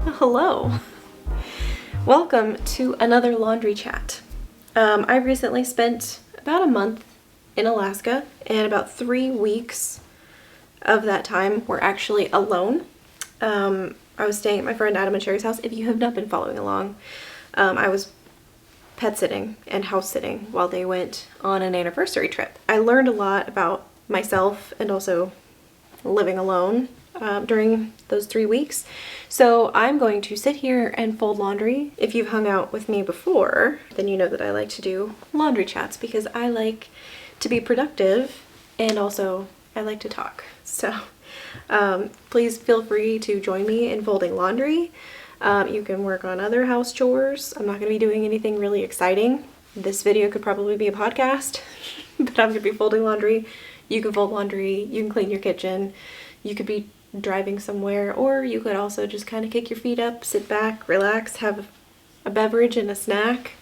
Hello. Welcome to another laundry chat. I recently spent about a month in Alaska, and about 3 weeks of that time were actually alone. I was staying at my friend Adam and Sherry's house. If you have not been following along, I was pet sitting and house sitting while they went on an anniversary trip. I learned a lot about myself and also living alone during those 3 weeks. So I'm going to sit here and fold laundry. If you've hung out with me before, then you know that I like to do laundry chats because I like to be productive and also I like to talk. So please feel free to join me in folding laundry. You can work on other house chores. I'm not going to be doing anything really exciting. This video could probably be a podcast, but I'm going to be folding laundry. You can fold laundry, you can clean your kitchen, you could be driving somewhere, or you could also just kind of kick your feet up, sit back, relax, have a beverage and a snack.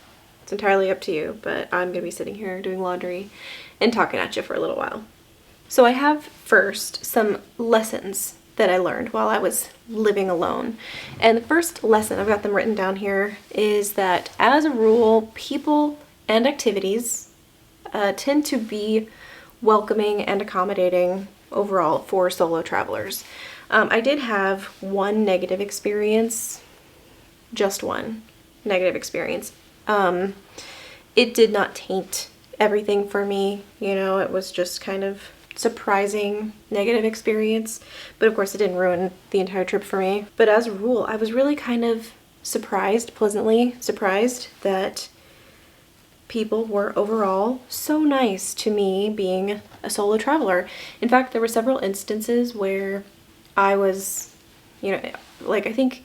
It's entirely up to you, but I'm going to be sitting here doing laundry and talking at you for a little while. So I have first some lessons that I learned while I was living alone. And the first lesson, I've got them written down here, is that as a rule, people and activities tend to be welcoming and accommodating overall for solo travelers. I did have one negative experience, just one negative experience. It did not taint everything for me, it was just kind of surprising negative experience, but of course it didn't ruin the entire trip for me. But as a rule, I was really kind of pleasantly surprised that people were overall so nice to me being a solo traveler. In fact, there were several instances where I was, I think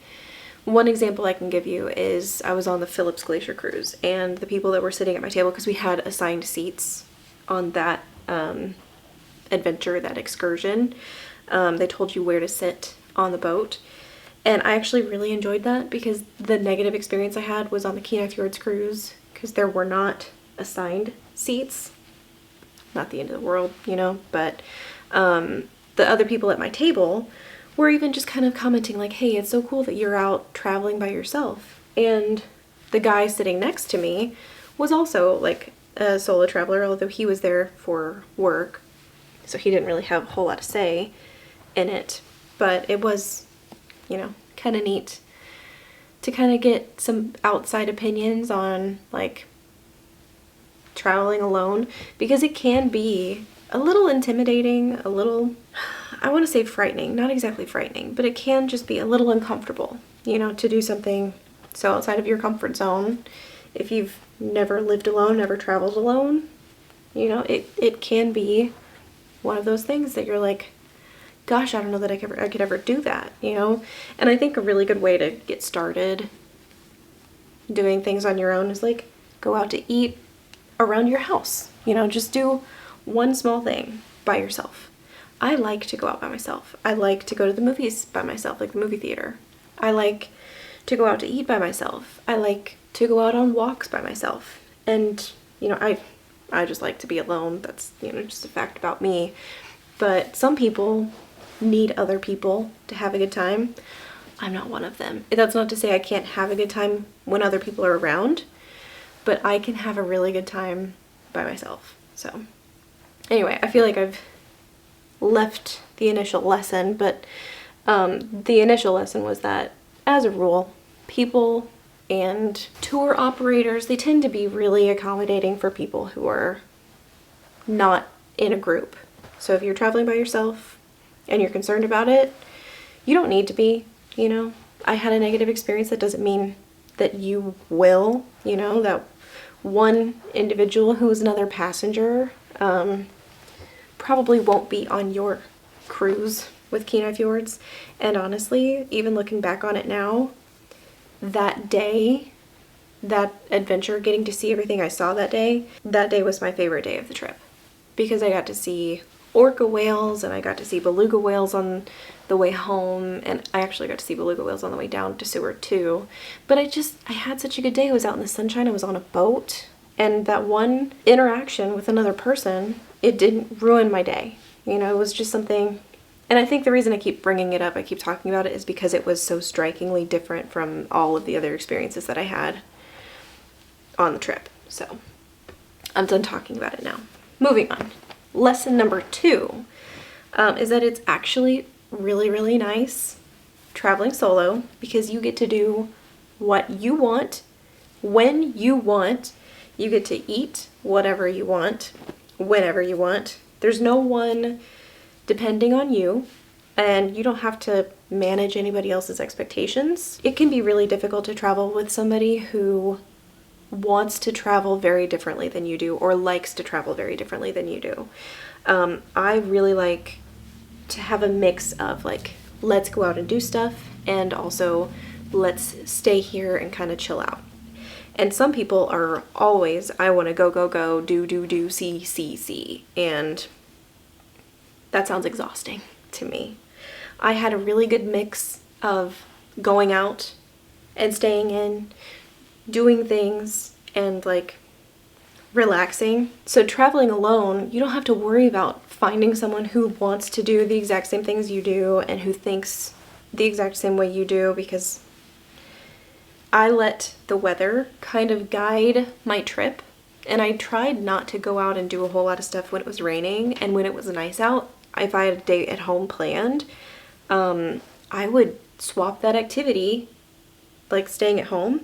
one example I can give you is I was on the Phillips Glacier cruise, and the people that were sitting at my table, because we had assigned seats on that adventure, that excursion, they told you where to sit on the boat. And I actually really enjoyed that because the negative experience I had was on the Kenai Fjords cruise, because there were not assigned seats. Not the end of the world, but the other people at my table were even just kind of commenting like, hey, it's so cool that you're out traveling by yourself. And the guy sitting next to me was also like a solo traveler, although he was there for work, so he didn't really have a whole lot to say in it. But it was, kind of neat to kind of get some outside opinions on like traveling alone, because it can be a little intimidating, a little, I want to say frightening, not exactly frightening, but it can just be a little uncomfortable, to do something so outside of your comfort zone. If you've never lived alone, never traveled alone, it can be one of those things that you're like, gosh, I don't know that I could ever do that, And I think a really good way to get started doing things on your own is like go out to eat around your house, just do one small thing by yourself. I like to go out by myself. I like to go to the movies by myself, like the movie theater. I like to go out to eat by myself. I like to go out on walks by myself. And, I just like to be alone. That's, just a fact about me. But some people need other people to have a good time. I'm not one of them. That's not to say I can't have a good time when other people are around, but I can have a really good time by myself. So anyway, I feel like I've left the initial lesson, but the initial lesson was that as a rule, people and tour operators, they tend to be really accommodating for people who are not in a group. So if you're traveling by yourself and you're concerned about it, you don't need to be, I had a negative experience. That doesn't mean that you will, that one individual who is another passenger probably won't be on your cruise with Kenai Fjords. And honestly, even looking back on it now, that day, that adventure, getting to see everything I saw that day was my favorite day of the trip, because I got to see orca whales and I got to see beluga whales on the way home, and I actually got to see beluga whales on the way down to Seward too. But I had such a good day. I was out in the sunshine, I was on a boat, and that one interaction with another person, it didn't ruin my day. It was just something And I think the reason I keep bringing it up, I keep talking about it, is because it was so strikingly different from all of the other experiences that I had on the trip. So I'm done talking about it now. Moving on. Lesson number 2 is that it's actually really, really nice traveling solo because you get to do what you want, when you want. You get to eat whatever you want, whenever you want. There's no one depending on you, and you don't have to manage anybody else's expectations. It can be really difficult to travel with somebody who wants to travel very differently than you do or likes to travel very differently than you do. I really like to have a mix of like, let's go out and do stuff, and also let's stay here and kind of chill out. And some people are always, I want to go, go, go, do, see, and that sounds exhausting to me. I had a really good mix of going out and staying in, doing things, and like relaxing. So traveling alone, you don't have to worry about finding someone who wants to do the exact same things you do and who thinks the exact same way you do, because I let the weather kind of guide my trip, and I tried not to go out and do a whole lot of stuff when it was raining. And when it was nice out, if I had a day at home planned, I would swap that activity, like staying at home,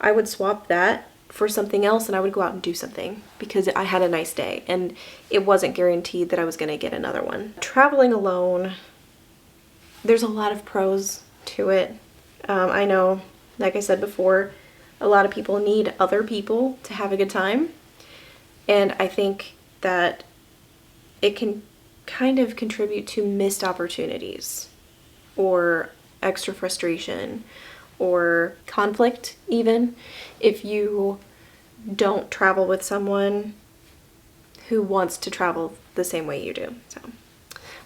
I would swap that for something else, and I would go out and do something because I had a nice day and it wasn't guaranteed that I was going to get another one. Traveling alone, there's a lot of pros to it. I know, like I said before, a lot of people need other people to have a good time, and I think that it can kind of contribute to missed opportunities or extra frustration or conflict, even if you don't travel with someone who wants to travel the same way you do. So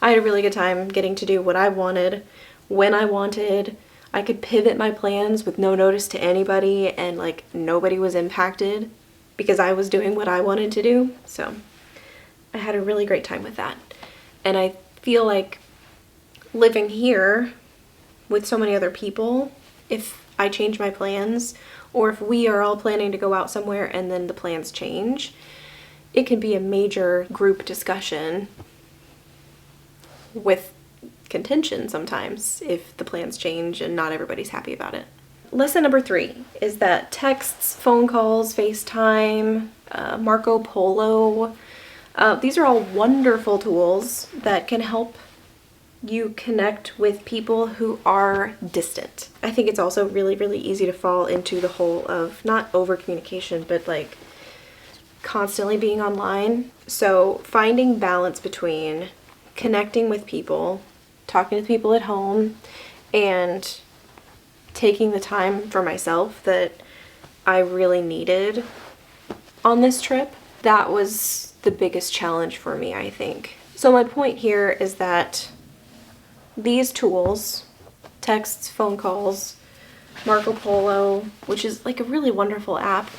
I had a really good time getting to do what I wanted when I wanted. I could pivot my plans with no notice to anybody, and like nobody was impacted because I was doing what I wanted to do. So I had a really great time with that. And I feel like living here with so many other people, if I change my plans, or if we are all planning to go out somewhere and then the plans change, it can be a major group discussion with contention sometimes if the plans change and not everybody's happy about it. Lesson number 3 is that texts, phone calls, FaceTime, Marco Polo, these are all wonderful tools that can help you connect with people who are distant. I think it's also really, really easy to fall into the hole of not over communication, but like constantly being online. So finding balance between connecting with people, talking to people at home, and taking the time for myself that I really needed on this trip, that was the biggest challenge for me, I think. So my point here is that these tools, texts, phone calls, Marco Polo, which is like a really wonderful app,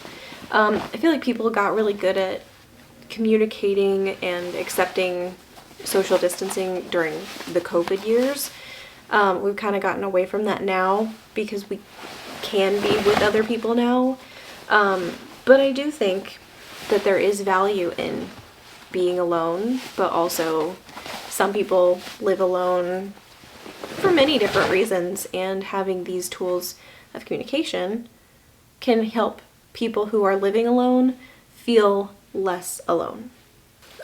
I feel like people got really good at communicating and accepting social distancing during the COVID years. We've kind of gotten away from that now because we can be with other people now. But I do think that there is value in being alone, but also some people live alone for many different reasons, and having these tools of communication can help people who are living alone feel less alone.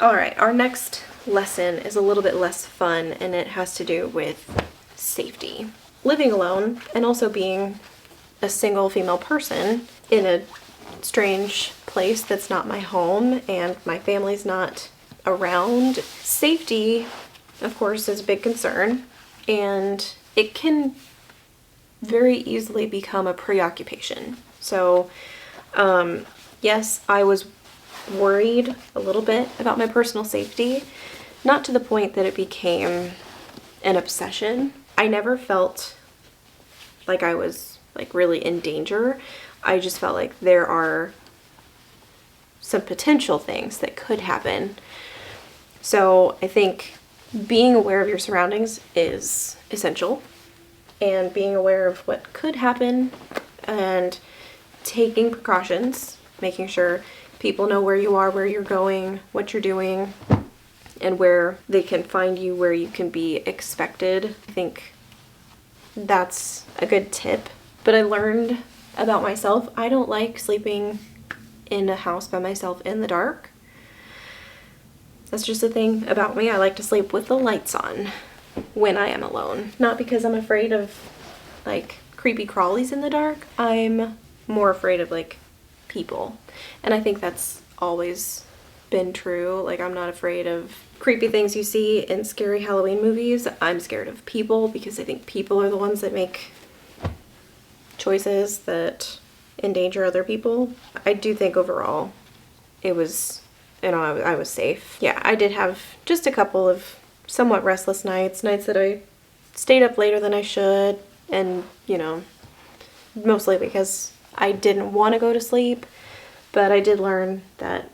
All right, our next lesson is a little bit less fun, and it has to do with safety. Living alone and also being a single female person in a strange place that's not my home and my family's not around. Safety, of course, is a big concern, and it can very easily become a preoccupation. So, yes, I was worried a little bit about my personal safety, not to the point that it became an obsession. I never felt like I was like really in danger. I just felt like there are some potential things that could happen. So I think being aware of your surroundings is essential, and being aware of what could happen and taking precautions, making sure people know where you are, where you're going, what you're doing, and where they can find you, where you can be expected. I think that's a good tip. But I learned about myself, I don't like sleeping in a house by myself in the dark. That's just a thing about me. I like to sleep with the lights on when I am alone. Not because I'm afraid of like creepy crawlies in the dark. I'm more afraid of like people. And I think that's always been true. Like, I'm not afraid of creepy things you see in scary Halloween movies. I'm scared of people because I think people are the ones that make choices that endanger other people. I do think overall it was, I was safe. Yeah, I did have just a couple of somewhat restless nights that I stayed up later than I should, and mostly because I didn't want to go to sleep. But I did learn that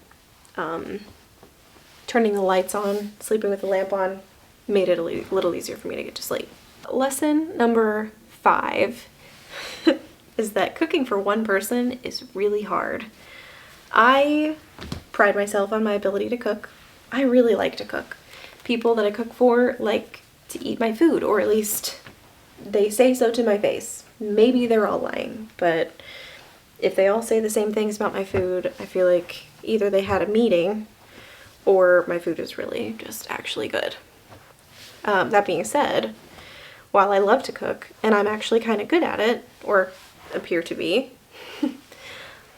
turning the lights on, sleeping with the lamp on, made it a little easier for me to get to sleep. Lesson number 5 is that cooking for one person is really hard. I pride myself on my ability to cook. I really like to cook. People that I cook for like to eat my food, or at least they say so to my face. Maybe they're all lying, but if they all say the same things about my food, I feel like either they had a meeting or my food is really just actually good. That being said, while I love to cook and I'm actually kind of good at it, or appear to be,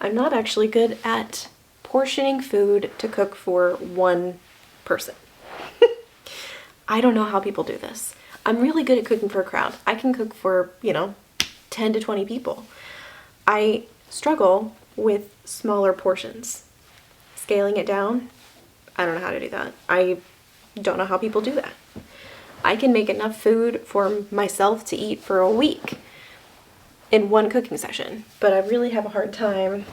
I'm not actually good at portioning food to cook for one person. I don't know how people do this. I'm really good at cooking for a crowd. I can cook for, 10 to 20 people. I struggle with smaller portions. Scaling it down, I don't know how to do that. I don't know how people do that. I can make enough food for myself to eat for a week in one cooking session, but I really have a hard time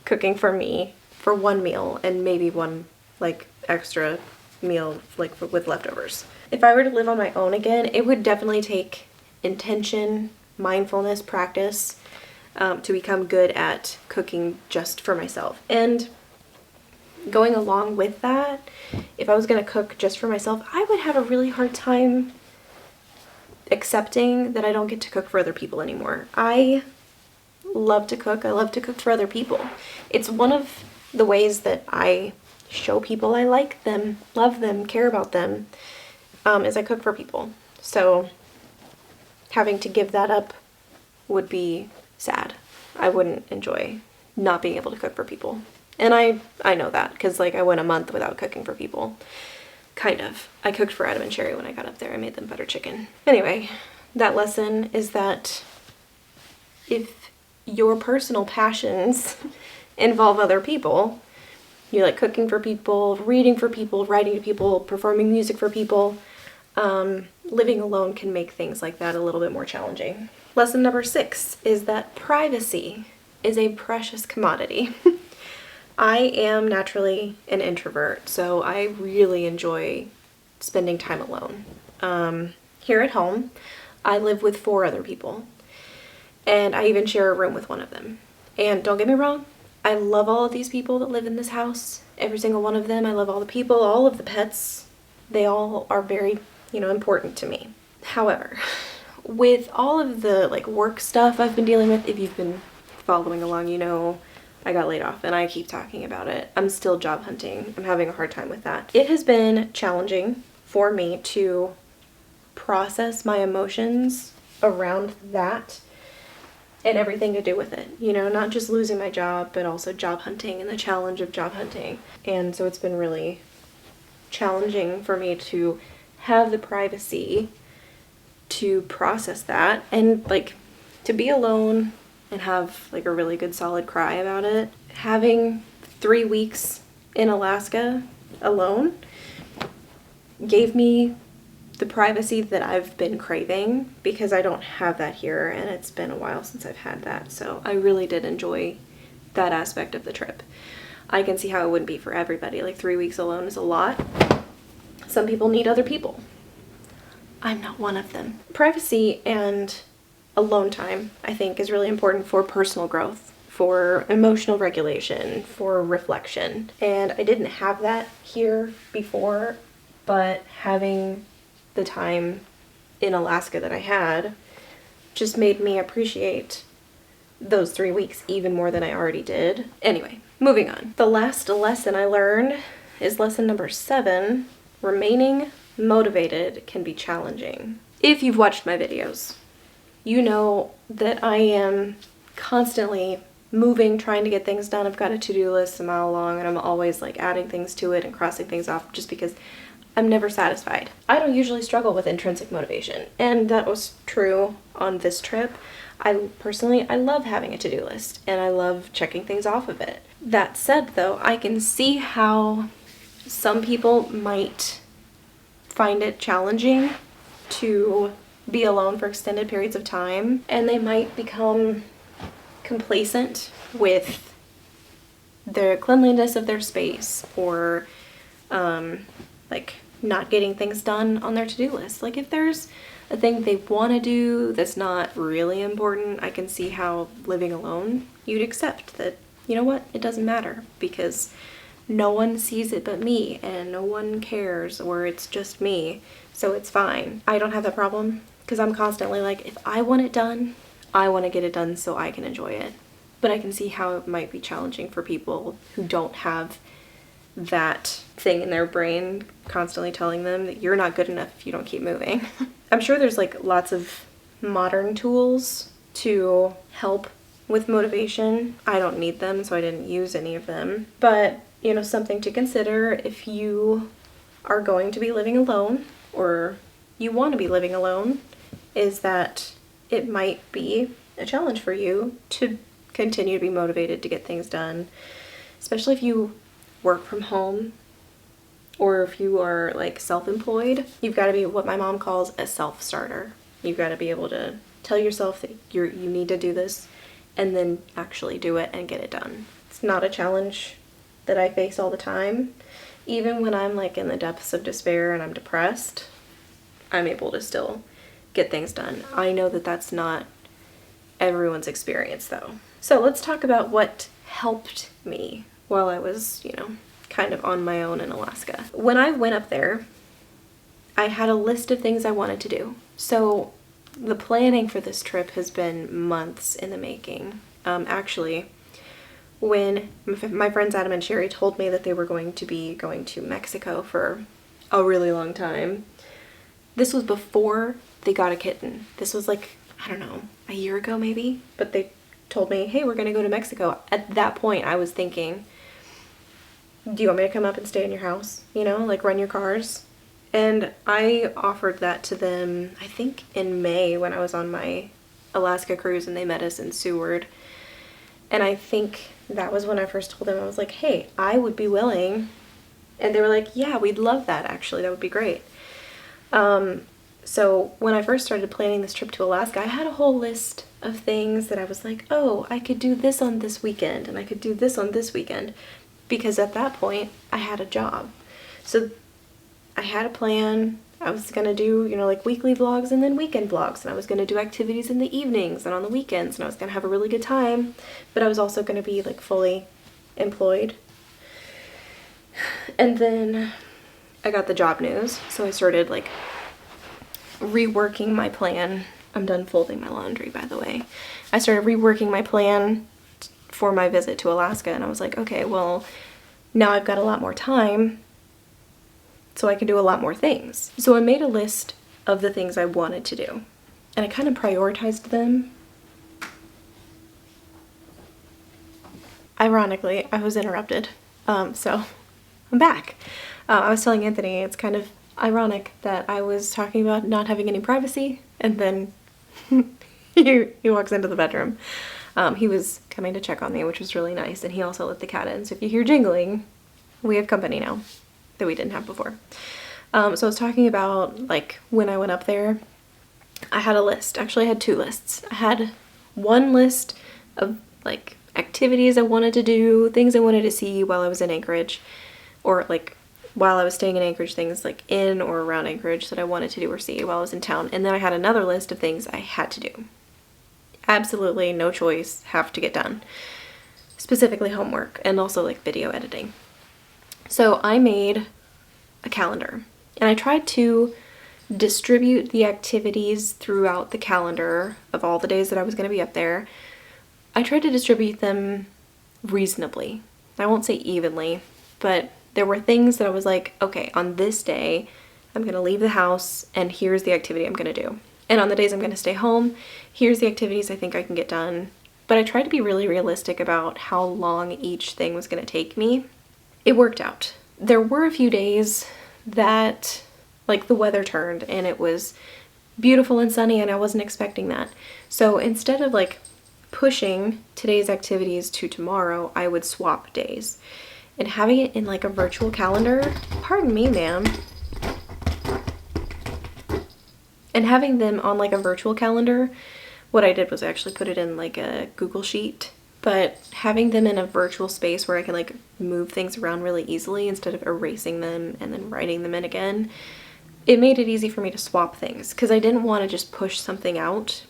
cooking for me for one meal and maybe one extra meal with leftovers. If I were to live on my own again, it would definitely take intention, mindfulness, practice to become good at cooking just for myself. And going along with that, if I was going to cook just for myself, I would have a really hard time accepting that I don't get to cook for other people anymore. I love to cook. I love to cook for other people. It's one of the ways that I show people I like them, love them, care about them, is I cook for people. So having to give that up would be sad. I wouldn't enjoy not being able to cook for people. And I know that because I went a month without cooking for people. Kind of. I cooked for Adam and Sherry when I got up there. I made them butter chicken. Anyway, that lesson is that if your personal passions involve other people, you like cooking for people, reading for people, writing to people, performing music for people, living alone can make things like that a little bit more challenging. Lesson number 6 is that privacy is a precious commodity. I am naturally an introvert, so I really enjoy spending time alone. Here at home, I live with 4 other people, and I even share a room with one of them. And don't get me wrong, I love all of these people that live in this house, every single one of them. I love all the people, all of the pets. They all are very, important to me. However, with all of the work stuff I've been dealing with, if you've been following along, I got laid off and I keep talking about it. I'm still job hunting. I'm having a hard time with that. It has been challenging for me to process my emotions around that and everything to do with it. Not just losing my job, but also job hunting and the challenge of job hunting. And so it's been really challenging for me to have the privacy to process that and to be alone and have a really good solid cry about it. Having 3 weeks in Alaska alone gave me the privacy that I've been craving, because I don't have that here and it's been a while since I've had that. So I really did enjoy that aspect of the trip. I can see how it wouldn't be for everybody. 3 weeks alone is a lot. Some people need other people. I'm not one of them. Privacy and alone time, I think, is really important for personal growth, for emotional regulation, for reflection. And I didn't have that here before, but having the time in Alaska that I had just made me appreciate those 3 weeks even more than I already did. Anyway, moving on. The last lesson I learned is lesson number 7. Remaining motivated can be challenging. If you've watched my videos, you know that I am constantly moving, trying to get things done. I've got a to-do list a mile long, and I'm always like adding things to it and crossing things off just because I'm never satisfied. I don't usually struggle with intrinsic motivation, and that was true on this trip. I love having a to-do list, and I love checking things off of it. That said, though, I can see how some people might find it challenging to be alone for extended periods of time, and they might become complacent with the cleanliness of their space, or like not getting things done on their to-do list. Like if there's a thing they want to do that's not really important, I can see how living alone, you'd accept that, you know what, it doesn't matter because no one sees it but me, and no one cares, or it's just me, so it's fine. I don't have that problem because I'm constantly like, if I want it done, I want to get it done so I can enjoy it. But I can see how it might be challenging for people who don't have that thing in their brain constantly telling them that you're not good enough if you don't keep moving. I'm sure there's like lots of modern tools to help with motivation. I don't need them, so I didn't use any of them. But, you know, something to consider if you are going to be living alone, or you want to be living alone, is that it might be a challenge for you to continue to be motivated to get things done, especially if you work from home or if you are like self-employed. You've got to be what my mom calls a self-starter. You've got to be able to tell yourself that you need to do this and then actually do it and get it done. It's not a challenge that I face all the time. Even when I'm like in the depths of despair and I'm depressed, I'm able to still get things done. I know that that's not everyone's experience though. So let's talk about what helped me while I was, you know, kind of on my own in Alaska. When I went up there, I had a list of things I wanted to do. So the planning for this trip has been months in the making. Actually, when my friends Adam and Sherry told me that they were going to Mexico for a really long time, this was before they got a kitten. This was like, I don't know, a year ago maybe, but they told me, hey, we're gonna go to Mexico. At that point, I was thinking, do you want me to come up and stay in your house? You know, like run your cars? And I offered that to them, I think in May when I was on my Alaska cruise and they met us in Seward. And I think that was when I first told them, I was like, hey, I would be willing. And they were like, yeah, we'd love that actually, that would be great. So when I first started planning this trip to Alaska, I had a whole list of things that I was like, oh, I could do this on this weekend and I could do this on this weekend, because at that point I had a job. So I had a plan. I was gonna do, you know, like weekly vlogs and then weekend vlogs, and I was gonna do activities in the evenings and on the weekends, and I was gonna have a really good time, but I was also gonna be like fully employed. And then I got the job news, so I started like reworking my plan. I'm done folding my laundry, by the way. I started reworking my plan for my visit to Alaska, and I was like, okay, well, now I've got a lot more time, so I can do a lot more things. So I made a list of the things I wanted to do, and I kind of prioritized them. Ironically, I was interrupted, so I'm back. I was telling Anthony, it's kind of ironic that I was talking about not having any privacy, and then he walks into the bedroom. He was coming to check on me, which was really nice, and he also let the cat in. So if you hear jingling, we have company now that we didn't have before. So I was talking about like when I went up there, I had a list. Actually, I had 2 lists. I had one list of like activities I wanted to do, things I wanted to see while I was in Anchorage, or like while I was staying in Anchorage, things like in or around Anchorage that I wanted to do or see while I was in town. And then I had another list of things I had to do. Absolutely no choice, have to get done. Specifically homework and also like video editing. So I made a calendar and I tried to distribute the activities throughout the calendar of all the days that I was going to be up there. I tried to distribute them reasonably. I won't say evenly, but there were things that I was like, okay, on this day, I'm going to leave the house and here's the activity I'm going to do. And on the days I'm going to stay home, here's the activities I think I can get done. But I tried to be really realistic about how long each thing was going to take me. It worked out. There were a few days that like the weather turned and it was beautiful and sunny and I wasn't expecting that. So instead of like pushing today's activities to tomorrow, I would swap days. And having it in like a virtual calendar, pardon me, ma'am. And having them on like a virtual calendar, what I did was actually put it in like a Google Sheet, but having them in a virtual space where I can like move things around really easily instead of erasing them and then writing them in again, it made it easy for me to swap things because I didn't want to just push something out.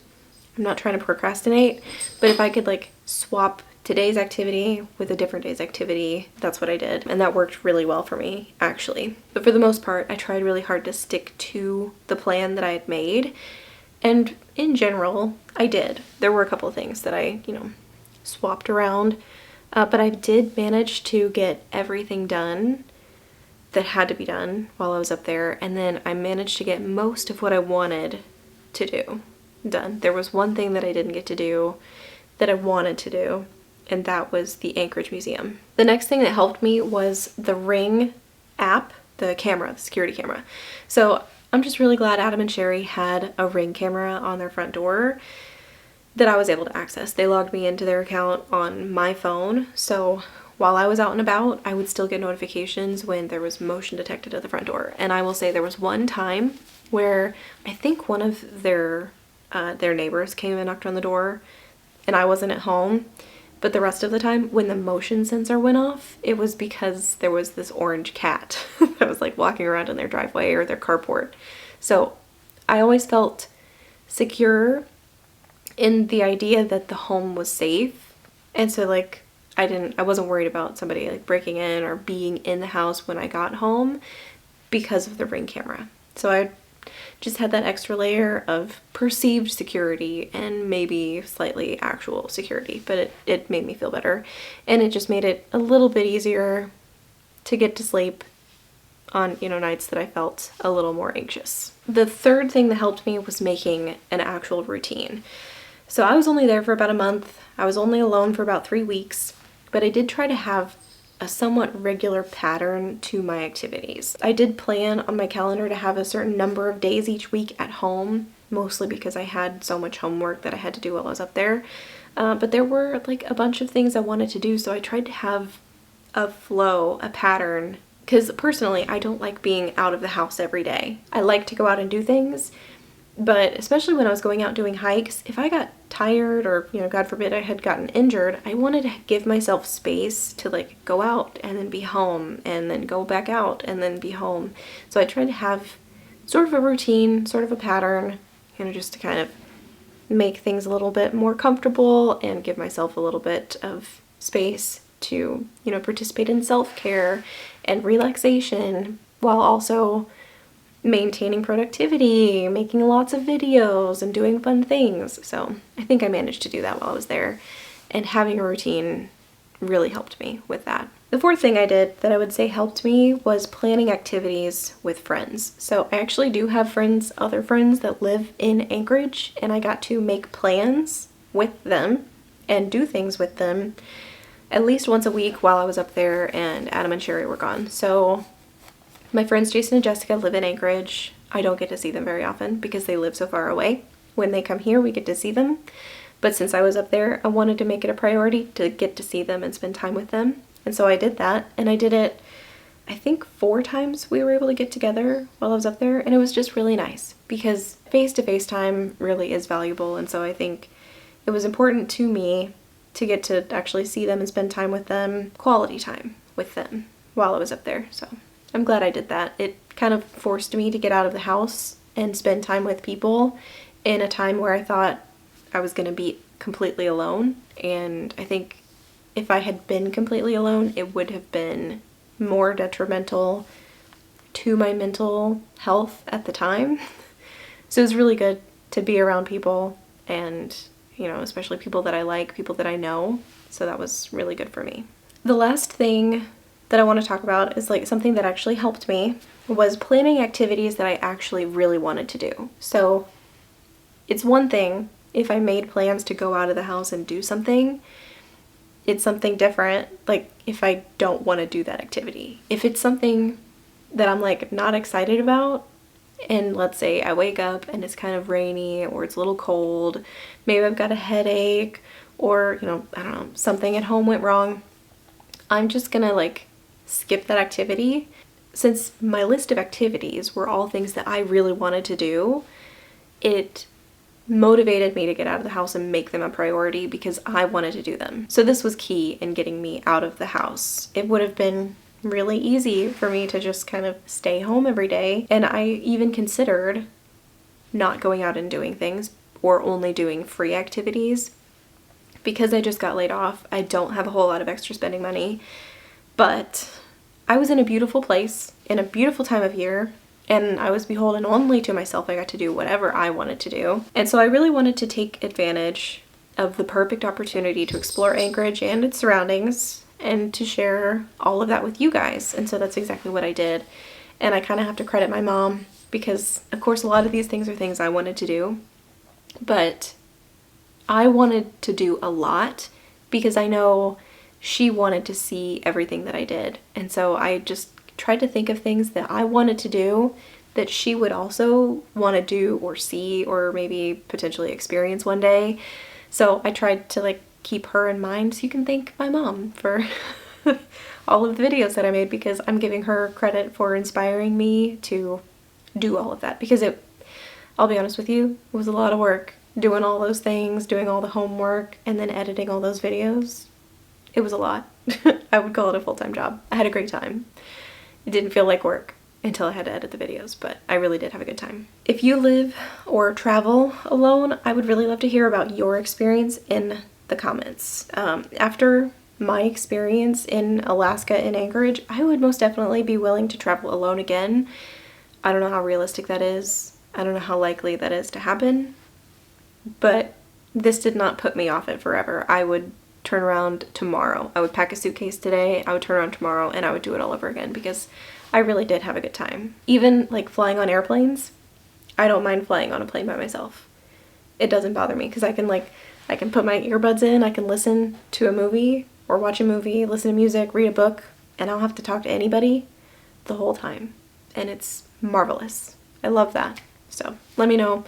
I'm not trying to procrastinate, but if I could like swap today's activity with a different day's activity, that's what I did. And that worked really well for me, actually. But for the most part, I tried really hard to stick to the plan that I had made. And in general, I did. There were a couple of things that I, swapped around. But I did manage to get everything done that had to be done while I was up there. And then I managed to get most of what I wanted to do done. There was one thing that I didn't get to do that I wanted to do, and that was the Anchorage Museum. The next thing that helped me was the Ring app, the camera, the security camera. So I'm just really glad Adam and Sherry had a Ring camera on their front door that I was able to access. They logged me into their account on my phone, so while I was out and about, I would still get notifications when there was motion detected at the front door. And I will say there was one time where I think one of their neighbors came and knocked on the door and I wasn't at home, but the rest of the time when the motion sensor went off, it was because there was this orange cat that was like walking around in their driveway or their carport. So I always felt secure in the idea that the home was safe, and so like I wasn't worried about somebody like breaking in or being in the house when I got home because of the Ring camera. So I just had that extra layer of perceived security and maybe slightly actual security, but it made me feel better. And it just made it a little bit easier to get to sleep on, nights that I felt a little more anxious. The third thing that helped me was making an actual routine. So I was only there for about a month. I was only alone for about 3 weeks, but I did try to have a somewhat regular pattern to my activities. I did plan on my calendar to have a certain number of days each week at home, mostly because I had so much homework that I had to do while I was up there. But there were like a bunch of things I wanted to do, so I tried to have a flow, a pattern, because personally I don't like being out of the house every day. I like to go out and do things, but especially when I was going out doing hikes, if I got tired or, God forbid I had gotten injured, I wanted to give myself space to like go out and then be home and then go back out and then be home. So I tried to have sort of a routine, sort of a pattern, just to kind of make things a little bit more comfortable and give myself a little bit of space to, participate in self-care and relaxation while also maintaining productivity, making lots of videos, and doing fun things. So I think I managed to do that while I was there, and having a routine really helped me with that. The fourth thing I did that I would say helped me was planning activities with friends. So I actually do have other friends that live in Anchorage, and I got to make plans with them and do things with them at least once a week while I was up there and Adam and Sherry were gone. So my friends Jason and Jessica live in Anchorage. I don't get to see them very often because they live so far away. When they come here, we get to see them. But since I was up there, I wanted to make it a priority to get to see them and spend time with them. And so I did that. And I did it, I think 4 times we were able to get together while I was up there. And it was just really nice because face-to-face time really is valuable. And so I think it was important to me to get to actually see them and spend time with them, quality time with them while I was up there. So I'm glad I did that. It kind of forced me to get out of the house and spend time with people in a time where I thought I was going to be completely alone. And I think if I had been completely alone, it would have been more detrimental to my mental health at the time. So it was really good to be around people and, you know, especially people that I like, people that I know. So that was really good for me. The last thing that I want to talk about is like something that actually helped me was planning activities that I actually really wanted to do. So it's one thing if I made plans to go out of the house and do something. It's something different, like if I don't want to do that activity. If it's something that I'm like not excited about, and let's say I wake up and it's kind of rainy or it's a little cold, maybe I've got a headache or, you know, I don't know, something at home went wrong, I'm just gonna like skip that activity. Since my list of activities were all things that I really wanted to do, it motivated me to get out of the house and make them a priority because I wanted to do them. So this was key in getting me out of the house. It would have been really easy for me to just kind of stay home every day, and I even considered not going out and doing things or only doing free activities. Because I just got laid off, I don't have a whole lot of extra spending money, but I was in a beautiful place in a beautiful time of year, and I was beholden only to myself. I got to do whatever I wanted to do. And so I really wanted to take advantage of the perfect opportunity to explore Anchorage and its surroundings and to share all of that with you guys. And so that's exactly what I did. And I kind of have to credit my mom because, of course, a lot of these things are things I wanted to do, but I wanted to do a lot because I know she wanted to see everything that I did. And so I just tried to think of things that I wanted to do that she would also want to do or see or maybe potentially experience one day. So I tried to like keep her in mind. So you can thank my mom for all of the videos that I made because I'm giving her credit for inspiring me to do all of that because I'll be honest with you, it was a lot of work doing all those things, doing all the homework, and then editing all those videos. It was a lot. I would call it a full-time job. I had a great time. It didn't feel like work until I had to edit the videos, but I really did have a good time. If you live or travel alone, I would really love to hear about your experience in the comments. After my experience in Alaska and Anchorage, I would most definitely be willing to travel alone again. I don't know how realistic that is. I don't know how likely that is to happen, but this did not put me off it forever. I would turn around tomorrow. I would pack a suitcase today, I would turn around tomorrow, and I would do it all over again because I really did have a good time. Even like flying on airplanes, I don't mind flying on a plane by myself. It doesn't bother me because I can put my earbuds in, I can listen to a movie or watch a movie, listen to music, read a book, and I don't have to talk to anybody the whole time. And it's marvelous. I love that. So let me know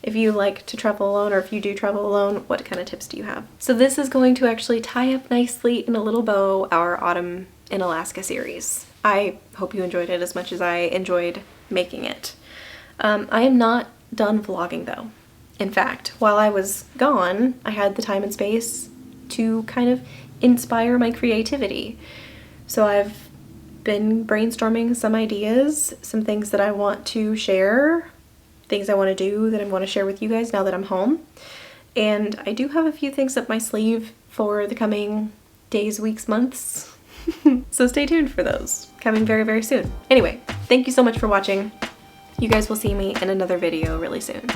if you like to travel alone, or if you do travel alone, what kind of tips do you have? So this is going to actually tie up nicely in a little bow our Autumn in Alaska series. I hope you enjoyed it as much as I enjoyed making it. I am not done vlogging though. In fact, while I was gone, I had the time and space to kind of inspire my creativity. So I've been brainstorming some ideas, some things that I want to share, things I want to do that I want to share with you guys now that I'm home. And I do have a few things up my sleeve for the coming days, weeks, months. So stay tuned for those, coming very, very soon. Anyway, thank you so much for watching. You guys will see me in another video really soon.